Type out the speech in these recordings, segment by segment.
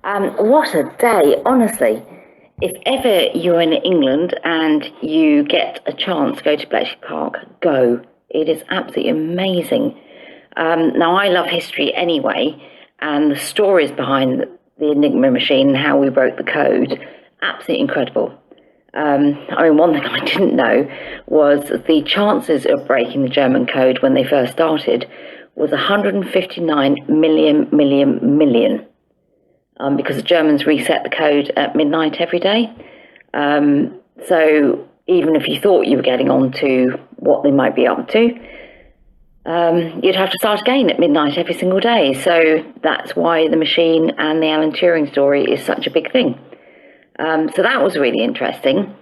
What a day, honestly. If ever you're in England and you get a chance to go to Bletchley Park, go. It is absolutely amazing. Now, I love history anyway, and the stories behind the Enigma machine and how we broke the code, absolutely incredible. One thing I didn't know was the chances of breaking the German code when they first started was 159 million, because the Germans reset the code at midnight every day. So even if you thought you were getting on to what they might be up to, you'd have to start again at midnight every single day. So that's why the machine and the Alan Turing story is such a big thing. So that was really interesting.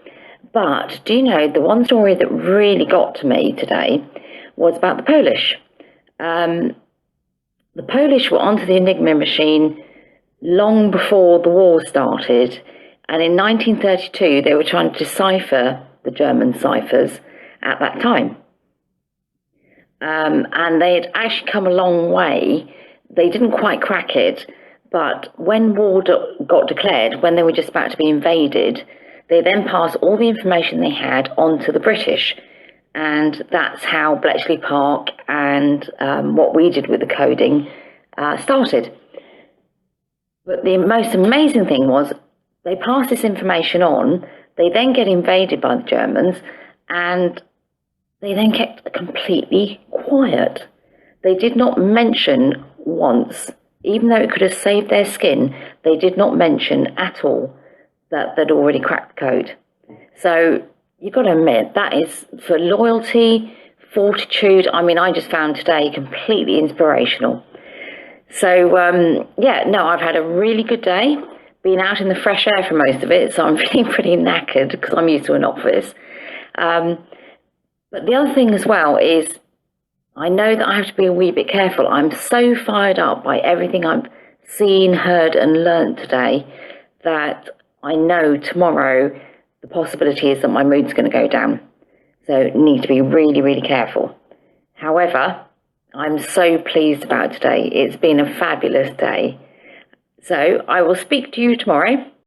But do you know, the one story that really got to me today was about the Polish. The Polish were onto the Enigma machine long before the war started, and in 1932 they were trying to decipher the German ciphers at that time. And they had actually come a long way. They didn't quite crack it, but when war got declared, when they were just about to be invaded, they then passed all the information they had on to the British. And that's how Bletchley Park and what we did with the coding started. But the most amazing thing was they passed this information on, they then get invaded by the Germans, and they then kept completely quiet. They did not mention once, even though it could have saved their skin, they did not mention at all that they'd already cracked the code. So you've got to admit, that is for loyalty, fortitude. I just found today completely inspirational. So, I've had a really good day, been out in the fresh air for most of it, so I'm feeling pretty knackered because I'm used to an office. But the other thing as well is I know that I have to be a wee bit careful. I'm so fired up by everything I've seen, heard and learnt today that I know tomorrow the possibility is that my mood's going to go down. So need to be really, really careful. However, I'm so pleased about today. It's been a fabulous day. So I will speak to you tomorrow.